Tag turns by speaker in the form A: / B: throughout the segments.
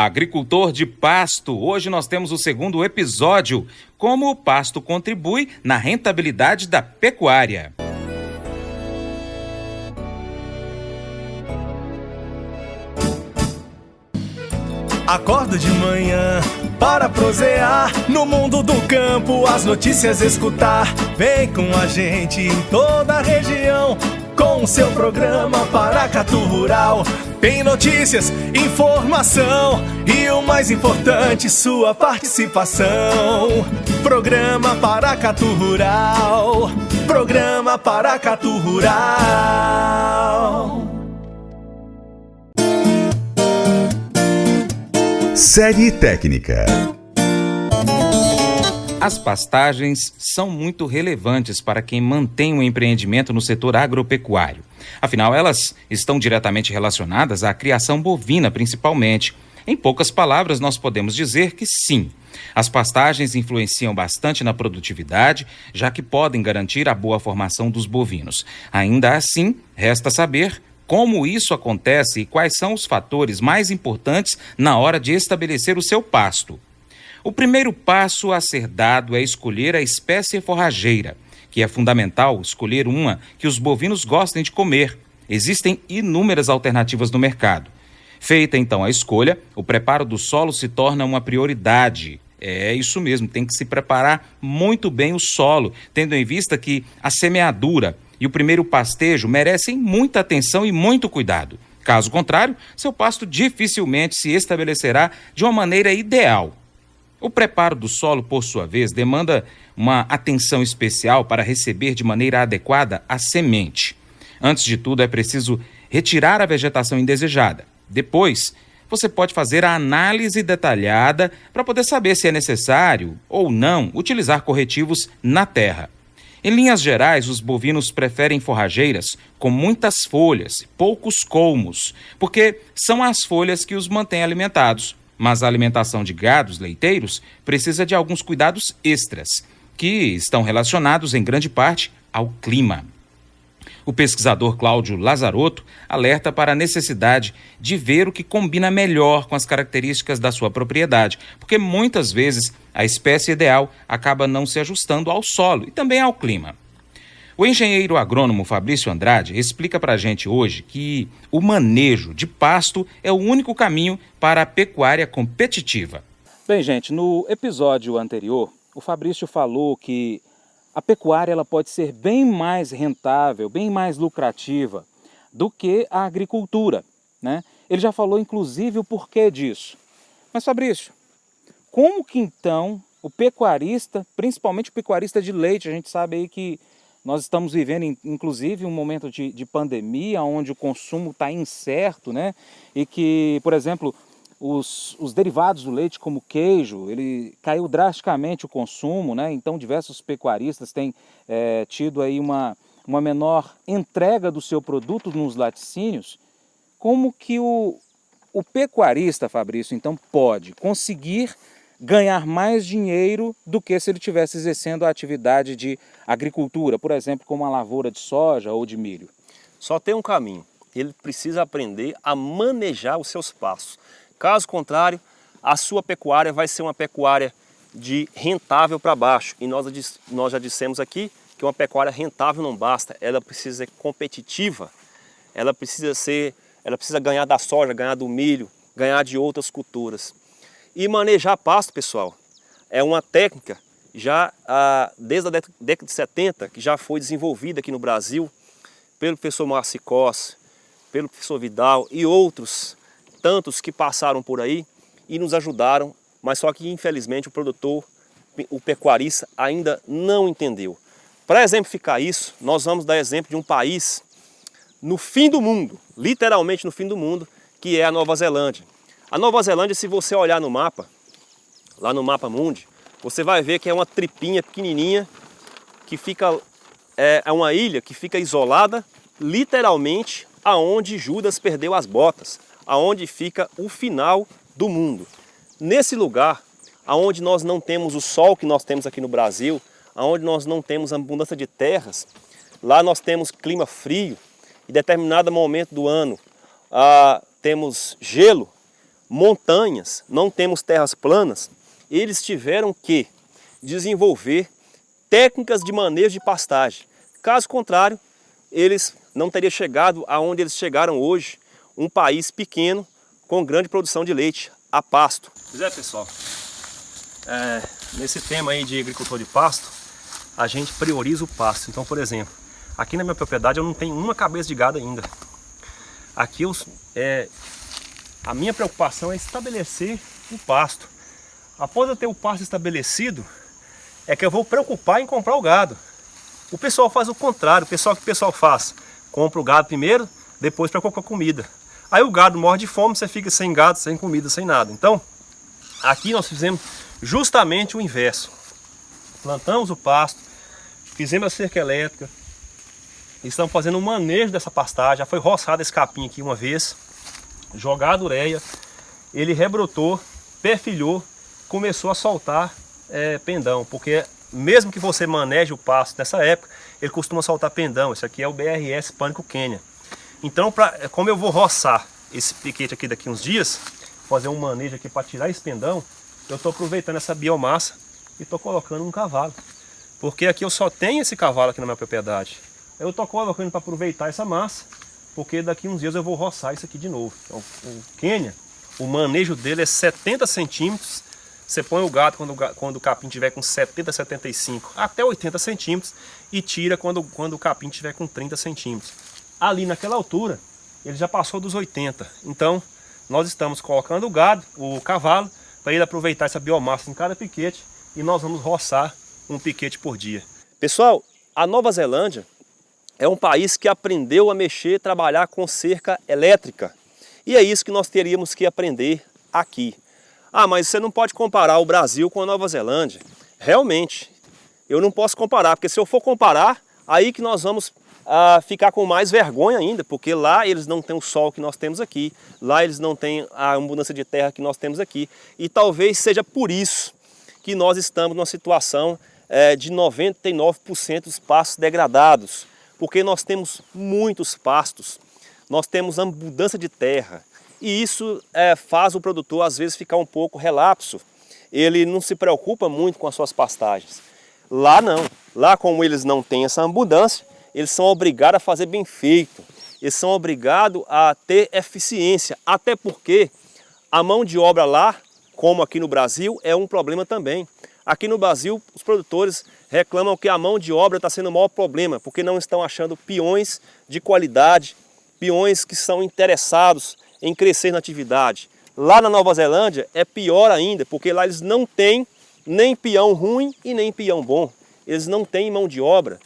A: Agricultor de pasto, hoje nós temos o segundo episódio, como o pasto contribui na rentabilidade da pecuária.
B: Acordo de manhã para prosear no mundo do campo, as notícias escutar. Vem com a gente em toda a região com o seu programa Paracatu Rural. Tem notícias, informação e o mais importante, sua participação. Programa Paracatu Rural. Programa Paracatu Rural.
C: Série técnica.
A: As pastagens são muito relevantes para quem mantém um empreendimento no setor agropecuário. Afinal, elas estão diretamente relacionadas à criação bovina, principalmente. Em poucas palavras, nós podemos dizer que sim. As pastagens influenciam bastante na produtividade, já que podem garantir a boa formação dos bovinos. Ainda assim, resta saber como isso acontece e quais são os fatores mais importantes na hora de estabelecer o seu pasto. O primeiro passo a ser dado é escolher a espécie forrageira, que é fundamental escolher uma que os bovinos gostem de comer. Existem inúmeras alternativas no mercado. Feita então a escolha, o preparo do solo se torna uma prioridade. É isso mesmo, tem que se preparar muito bem o solo, tendo em vista que a semeadura e o primeiro pastejo merecem muita atenção e muito cuidado. Caso contrário, seu pasto dificilmente se estabelecerá de uma maneira ideal. O preparo do solo, por sua vez, demanda uma atenção especial para receber de maneira adequada a semente. Antes de tudo, é preciso retirar a vegetação indesejada. Depois, você pode fazer a análise detalhada para poder saber se é necessário ou não utilizar corretivos na terra. Em linhas gerais, os bovinos preferem forrageiras com muitas folhas, poucos colmos, porque são as folhas que os mantêm alimentados. Mas a alimentação de gados leiteiros precisa de alguns cuidados extras, que estão relacionados em grande parte ao clima. O pesquisador Cláudio Lazarotto alerta para a necessidade de ver o que combina melhor com as características da sua propriedade, porque muitas vezes a espécie ideal acaba não se ajustando ao solo e também ao clima. O engenheiro agrônomo Fabrício Andrade explica para a gente hoje que o manejo de pasto é o único caminho para a pecuária competitiva.
D: Bem, gente, no episódio anterior, o Fabrício falou que a pecuária ela pode ser bem mais rentável, bem mais lucrativa do que a agricultura, né? Ele já falou, inclusive, o porquê disso. Mas, Fabrício, como que então o pecuarista, principalmente o pecuarista de leite, a gente sabe aí que nós estamos vivendo, inclusive, um momento de pandemia, onde o consumo está incerto, né? E que, por exemplo, os derivados do leite, como queijo, ele caiu drasticamente o consumo, né? Então, diversos pecuaristas têm tido aí uma menor entrega do seu produto nos laticínios. Como que o pecuarista, Fabrício, então, pode conseguir ganhar mais dinheiro do que se ele estivesse exercendo a atividade de agricultura, por exemplo, como a lavoura de soja ou de milho?
E: Só tem um caminho, ele precisa aprender a manejar os seus pastos. Caso contrário, a sua pecuária vai ser uma pecuária de rentável para baixo. E nós já dissemos aqui que uma pecuária rentável não basta, ela precisa ser competitiva, ela precisa ganhar da soja, ganhar do milho, ganhar de outras culturas. E manejar pasto, pessoal, é uma técnica já desde a década de 70, que já foi desenvolvida aqui no Brasil pelo professor Márcio Coss, pelo professor Vidal e outros tantos que passaram por aí e nos ajudaram, mas só que infelizmente o produtor, o pecuarista ainda não entendeu. Para exemplificar isso, nós vamos dar exemplo de um país no fim do mundo, literalmente no fim do mundo, que é a Nova Zelândia. A Nova Zelândia, se você olhar no mapa, lá no Mapa Mundi, você vai ver que é uma tripinha pequenininha, que fica, é uma ilha que fica isolada, literalmente, aonde Judas perdeu as botas, aonde fica o final do mundo. Nesse lugar, aonde nós não temos o sol que nós temos aqui no Brasil, aonde nós não temos abundância de terras, lá nós temos clima frio, em determinado momento do ano temos gelo. montanhas, não temos terras planas, eles tiveram que desenvolver técnicas de manejo de pastagem. Caso contrário, eles não teriam chegado aonde eles chegaram hoje, um país pequeno com grande produção de leite a pasto. Pois é, pessoal, nesse tema aí de agricultor de pasto, a gente prioriza o pasto. Então, por exemplo, aqui na minha propriedade eu não tenho uma cabeça de gado ainda. Aqui a minha preocupação é estabelecer o pasto. Após eu ter o pasto estabelecido, é que eu vou preocupar em comprar o gado. O pessoal faz o contrário. O que o pessoal faz? Compra o gado primeiro, depois preocupa com a comida. Aí o gado morre de fome, você fica sem gado, sem comida, sem nada. Então, aqui nós fizemos justamente o inverso. Plantamos o pasto, fizemos a cerca elétrica, estamos fazendo um manejo dessa pastagem. Já foi roçado esse capim aqui uma vez, jogado ureia, ele rebrotou, perfilhou, começou a soltar pendão, porque mesmo que você maneje o pasto nessa época, ele costuma soltar pendão. Esse aqui é o BRS Pânico Quênia. Então, como eu vou roçar esse piquete aqui daqui uns dias, fazer um manejo aqui para tirar esse pendão, eu estou aproveitando essa biomassa e estou colocando um cavalo. Porque aqui eu só tenho esse cavalo aqui na minha propriedade. Eu estou colocando para aproveitar essa massa, porque daqui uns dias eu vou roçar isso aqui de novo. Então, o Quênia, o manejo dele é 70 centímetros. Você põe o gado quando o capim tiver com 70, 75, até 80 centímetros e tira quando o capim tiver com 30 centímetros. Ali naquela altura, ele já passou dos 80. Então, nós estamos colocando o cavalo, para ele aproveitar essa biomassa em cada piquete e nós vamos roçar um piquete por dia. Pessoal, a Nova Zelândia é um país que aprendeu a trabalhar com cerca elétrica. E é isso que nós teríamos que aprender aqui. Ah, mas você não pode comparar o Brasil com a Nova Zelândia. Realmente, eu não posso comparar, porque se eu for comparar, aí que nós vamos ficar com mais vergonha ainda, porque lá eles não têm o sol que nós temos aqui, lá eles não têm a abundância de terra que nós temos aqui, e talvez seja por isso que nós estamos numa situação de 99% dos pastos degradados, porque nós temos muitos pastos, nós temos abundância de terra, e isso faz o produtor às vezes ficar um pouco relapso, ele não se preocupa muito com as suas pastagens. Lá não, lá como eles não têm essa abundância, eles são obrigados a fazer bem feito, eles são obrigados a ter eficiência, até porque a mão de obra lá, como aqui no Brasil, é um problema também. Aqui no Brasil, os produtores reclamam que a mão de obra está sendo o maior problema, porque não estão achando peões de qualidade, peões que são interessados em crescer na atividade. Lá na Nova Zelândia é pior ainda, porque lá eles não têm nem peão ruim e nem peão bom. Eles não têm mão de obra.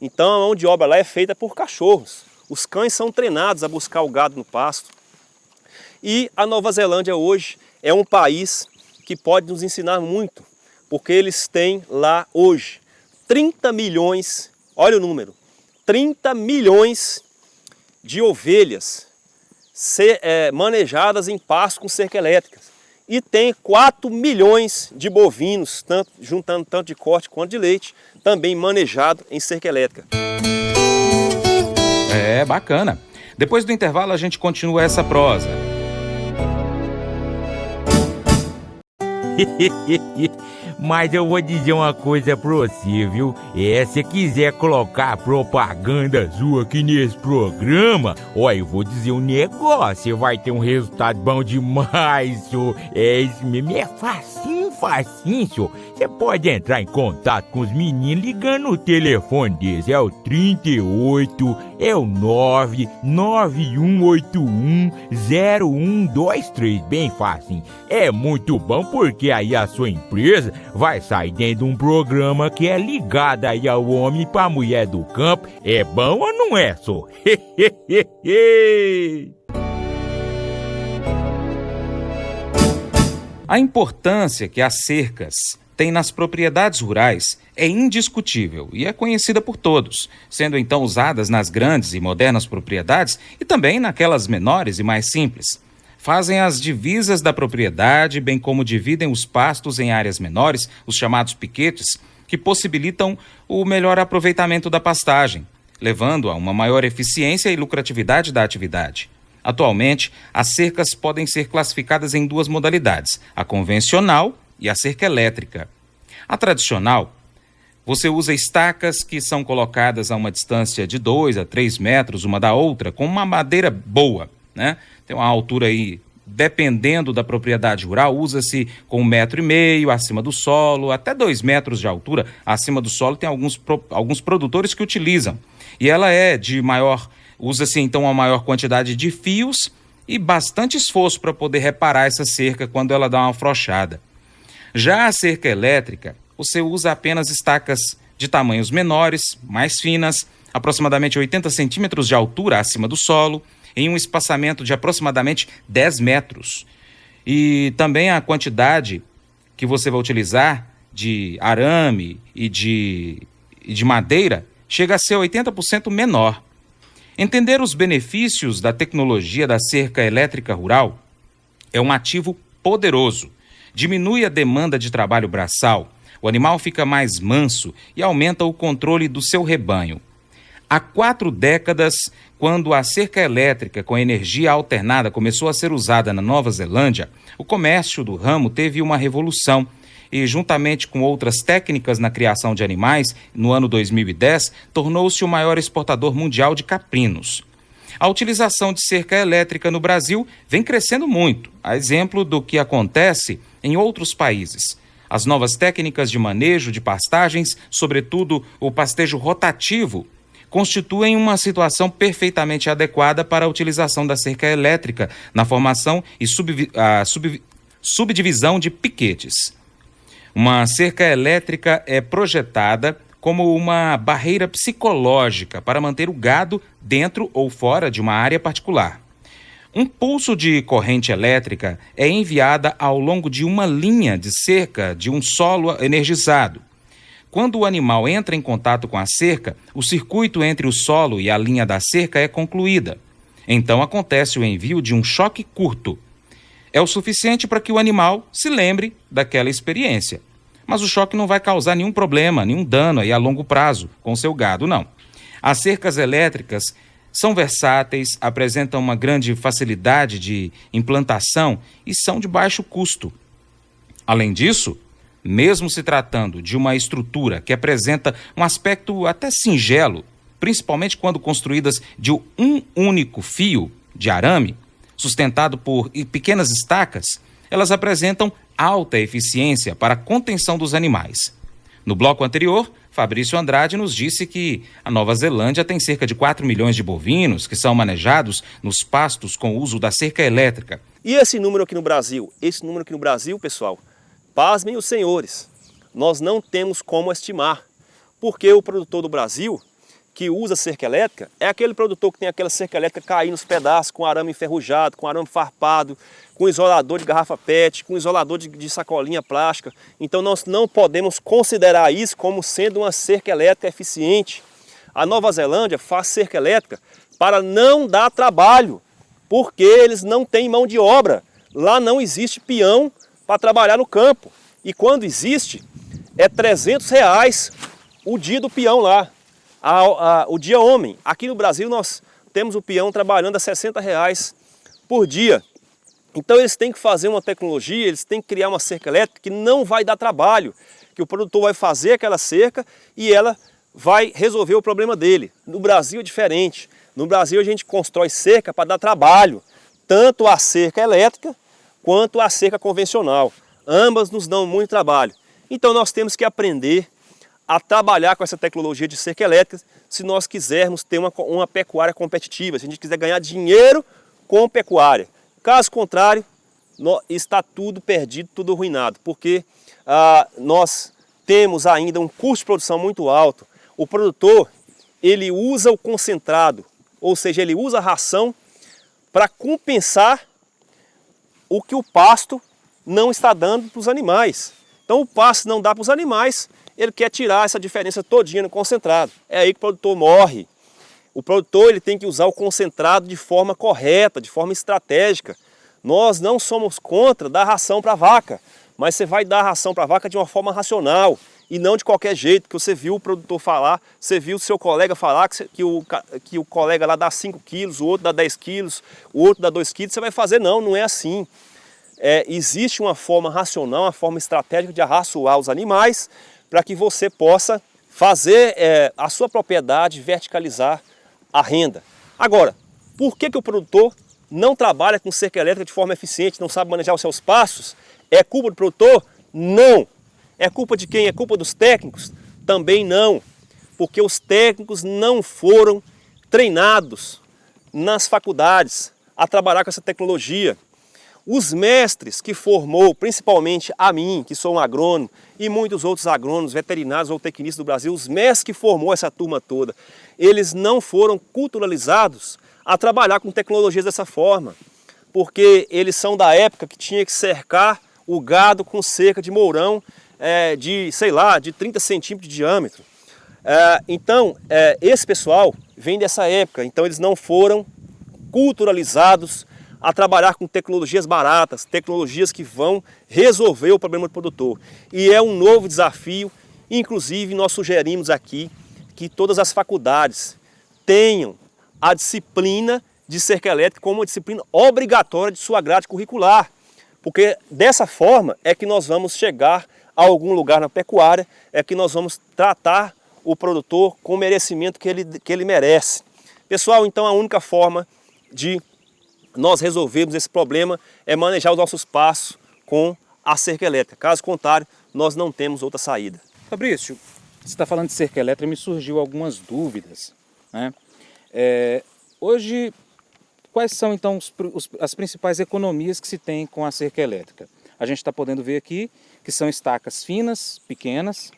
E: Então a mão de obra lá é feita por cachorros. Os cães são treinados a buscar o gado no pasto. E a Nova Zelândia hoje é um país que pode nos ensinar muito, porque eles têm lá hoje 30 milhões, olha o número, 30 milhões de ovelhas manejadas em pasto com cerca elétrica. E tem 4 milhões de bovinos, juntando tanto de corte quanto de leite, também manejado em cerca elétrica.
A: É, bacana. Depois do intervalo a gente continua essa prosa.
F: Mas eu vou dizer uma coisa pra você, viu? Se quiser colocar propaganda sua aqui nesse programa, ó, eu vou dizer um negócio, você vai ter um resultado bom demais, senhor. Isso mesmo, é facinho, senhor. Você pode entrar em contato com os meninos ligando no telefone deles, é o 38, é o 991810123, bem fácil. É muito bom porque aí a sua empresa vai sair dentro de um programa que é ligado aí ao homem para a mulher do campo. É bom ou não é, só?
A: A importância que as cercas têm nas propriedades rurais é indiscutível e é conhecida por todos, sendo então usadas nas grandes e modernas propriedades e também naquelas menores e mais simples. Fazem as divisas da propriedade, bem como dividem os pastos em áreas menores, os chamados piquetes, que possibilitam o melhor aproveitamento da pastagem, levando a uma maior eficiência e lucratividade da atividade. Atualmente, as cercas podem ser classificadas em duas modalidades, a convencional e a cerca elétrica. A tradicional, você usa estacas que são colocadas a uma distância de 2 a 3 metros uma da outra, com uma madeira boa, né? Tem uma altura aí, dependendo da propriedade rural, usa-se com 1,5 metro acima do solo, até 2 metros de altura acima do solo. Tem alguns produtores que utilizam. E ela é de maior, usa-se então uma maior quantidade de fios e bastante esforço para poder reparar essa cerca quando ela dá uma afrouxada. Já a cerca elétrica, você usa apenas estacas de tamanhos menores, mais finas, aproximadamente 80 centímetros de altura acima do solo, em um espaçamento de aproximadamente 10 metros. E também a quantidade que você vai utilizar de arame e de madeira chega a ser 80% menor. Entender os benefícios da tecnologia da cerca elétrica rural é um ativo poderoso. Diminui a demanda de trabalho braçal, o animal fica mais manso e aumenta o controle do seu rebanho. Há 4 décadas, quando a cerca elétrica com energia alternada começou a ser usada na Nova Zelândia, o comércio do ramo teve uma revolução e, juntamente com outras técnicas na criação de animais, no ano 2010, tornou-se o maior exportador mundial de caprinos. A utilização de cerca elétrica no Brasil vem crescendo muito, a exemplo do que acontece em outros países. As novas técnicas de manejo de pastagens, sobretudo o pastejo rotativo, constituem uma situação perfeitamente adequada para a utilização da cerca elétrica na formação e subdivisão de piquetes. Uma cerca elétrica é projetada como uma barreira psicológica para manter o gado dentro ou fora de uma área particular. Um pulso de corrente elétrica é enviada ao longo de uma linha de cerca de um solo energizado. Quando o animal entra em contato com a cerca, o circuito entre o solo e a linha da cerca é concluída. Então acontece o envio de um choque curto. É o suficiente para que o animal se lembre daquela experiência. Mas o choque não vai causar nenhum problema, nenhum dano aí a longo prazo com o seu gado, não. As cercas elétricas são versáteis, apresentam uma grande facilidade de implantação e são de baixo custo. Além disso, mesmo se tratando de uma estrutura que apresenta um aspecto até singelo, principalmente quando construídas de um único fio de arame, sustentado por pequenas estacas, elas apresentam alta eficiência para a contenção dos animais. No bloco anterior, Fabrício Andrade nos disse que a Nova Zelândia tem cerca de 4 milhões de bovinos que são manejados nos pastos com o uso da cerca elétrica.
E: E esse número aqui no Brasil? Esse número aqui no Brasil, pessoal, pasmem os senhores, nós não temos como estimar, porque o produtor do Brasil que usa cerca elétrica é aquele produtor que tem aquela cerca elétrica caindo nos pedaços, com arame enferrujado, com arame farpado, com isolador de garrafa PET, com isolador de sacolinha plástica. Então nós não podemos considerar isso como sendo uma cerca elétrica eficiente. A Nova Zelândia faz cerca elétrica para não dar trabalho, porque eles não têm mão de obra. Lá não existe peão para trabalhar no campo. E quando existe, é R$300 o dia do peão lá. O dia homem. Aqui no Brasil nós temos o peão trabalhando a R$60 por dia. Então eles têm que fazer uma tecnologia, eles têm que criar uma cerca elétrica que não vai dar trabalho, que o produtor vai fazer aquela cerca e ela vai resolver o problema dele. No Brasil é diferente. No Brasil a gente constrói cerca para dar trabalho, tanto a cerca elétrica quanto a cerca convencional. Ambas nos dão muito trabalho. Então nós temos que aprender a trabalhar com essa tecnologia de cerca elétrica se nós quisermos ter uma pecuária competitiva, se a gente quiser ganhar dinheiro com pecuária. Caso contrário, está tudo perdido, tudo arruinado, porque nós temos ainda um custo de produção muito alto. O produtor, ele usa o concentrado, ou seja, ele usa a ração para compensar o que o pasto não está dando para os animais. Então o pasto não dá para os animais, ele quer tirar essa diferença todinha no concentrado. É aí que o produtor morre. O produtor ele tem que usar o concentrado de forma correta, de forma estratégica. Nós não somos contra dar ração para a vaca, mas você vai dar ração para a vaca de uma forma racional e não de qualquer jeito, que você viu o produtor falar, você viu o seu colega falar que o colega lá dá 5 quilos, o outro dá 10 quilos, o outro dá 2 quilos, você vai fazer. Não é assim. Existe uma forma racional, uma forma estratégica de arraçoar os animais para que você possa fazer a sua propriedade verticalizar a renda. Agora, por que o produtor não trabalha com cerca elétrica de forma eficiente, não sabe manejar os seus passos? É culpa do produtor? Não. É culpa de quem? É culpa dos técnicos? Também não. Porque os técnicos não foram treinados nas faculdades a trabalhar com essa tecnologia. Os mestres que formou, principalmente a mim, que sou um agrônomo, e muitos outros agrônomos, veterinários ou tecnistas do Brasil, os mestres que formou essa turma toda, eles não foram culturalizados a trabalhar com tecnologias dessa forma, porque eles são da época que tinha que cercar o gado com cerca de mourão de 30 centímetros de diâmetro. Então, esse pessoal vem dessa época, então eles não foram culturalizados a trabalhar com tecnologias baratas, tecnologias que vão resolver o problema do produtor. E é um novo desafio, inclusive nós sugerimos aqui que todas as faculdades tenham a disciplina de cerca elétrica como uma disciplina obrigatória de sua grade curricular, porque dessa forma é que nós vamos chegar a algum lugar na pecuária, é que nós vamos tratar o produtor com o merecimento que ele merece. Pessoal, então a única forma de nós resolvermos esse problema é manejar os nossos passos com a cerca elétrica. Caso contrário, nós não temos outra saída.
D: Fabrício, você está falando de cerca elétrica, me surgiu algumas dúvidas, né? Hoje, quais são então as principais economias que se tem com a cerca elétrica? A gente está podendo ver aqui que são estacas finas, pequenas,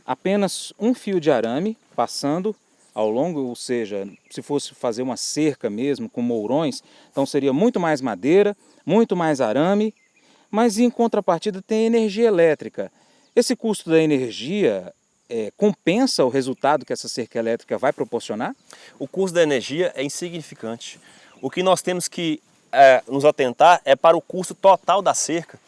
D: apenas um fio de arame passando ao longo, ou seja, se fosse fazer uma cerca mesmo com mourões, então seria muito mais madeira, muito mais arame, mas em contrapartida tem energia elétrica. Esse custo da energia compensa o resultado que essa cerca elétrica vai proporcionar?
E: O custo da energia é insignificante. O que nós temos que nos atentar é para o custo total da cerca.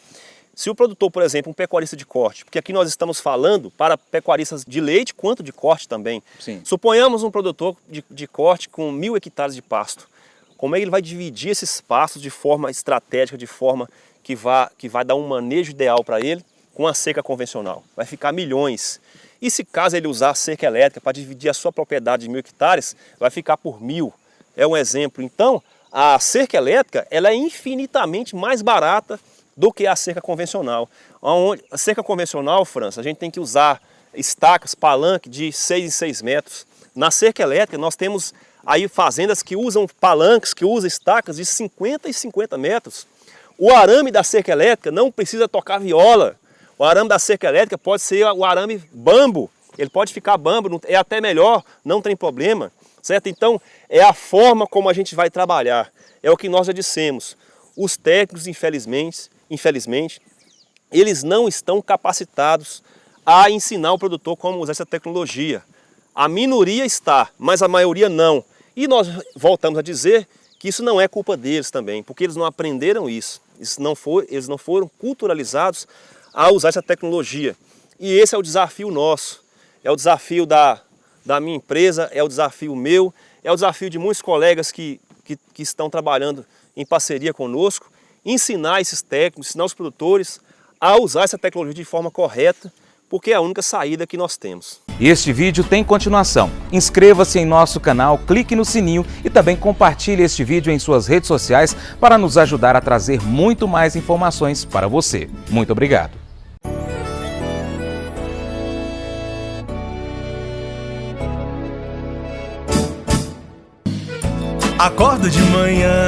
E: Se o produtor, por exemplo, um pecuarista de corte, porque aqui nós estamos falando para pecuaristas de leite quanto de corte também.
D: Sim.
E: Suponhamos um produtor de corte com 1.000 hectares de pasto. Como é que ele vai dividir esses pastos de forma estratégica, de forma que vai dar um manejo ideal para ele com a cerca convencional? Vai ficar milhões. E se caso ele usar a cerca elétrica para dividir a sua propriedade de 1.000 hectares, vai ficar por 1.000. É um exemplo. Então, a cerca elétrica ela é infinitamente mais barata do que a cerca convencional. A cerca convencional, França, a gente tem que usar estacas, palanque de 6 em 6 metros. Na cerca elétrica nós temos aí fazendas que usam palanques, que usam estacas de 50 e 50 metros. O arame da cerca elétrica não precisa tocar viola. O arame da cerca elétrica pode ser o arame bambo. Ele pode ficar bambo, é até melhor, não tem problema. Certo? Então, é a forma como a gente vai trabalhar. É o que nós já dissemos. Os técnicos, infelizmente, eles não estão capacitados a ensinar o produtor como usar essa tecnologia. A minoria está, mas a maioria não. E nós voltamos a dizer que isso não é culpa deles também, porque eles não aprenderam isso. Eles não foram culturalizados a usar essa tecnologia. E esse é o desafio nosso. É o desafio da minha empresa, é o desafio meu, é o desafio de muitos colegas que estão trabalhando em parceria conosco, ensinar esses técnicos, ensinar os produtores a usar essa tecnologia de forma correta, porque é a única saída que nós temos.
A: Este vídeo tem continuação. Inscreva-se em nosso canal, clique no sininho e também compartilhe este vídeo em suas redes sociais para nos ajudar a trazer muito mais informações para você. Muito obrigado.
B: Acordo de manhã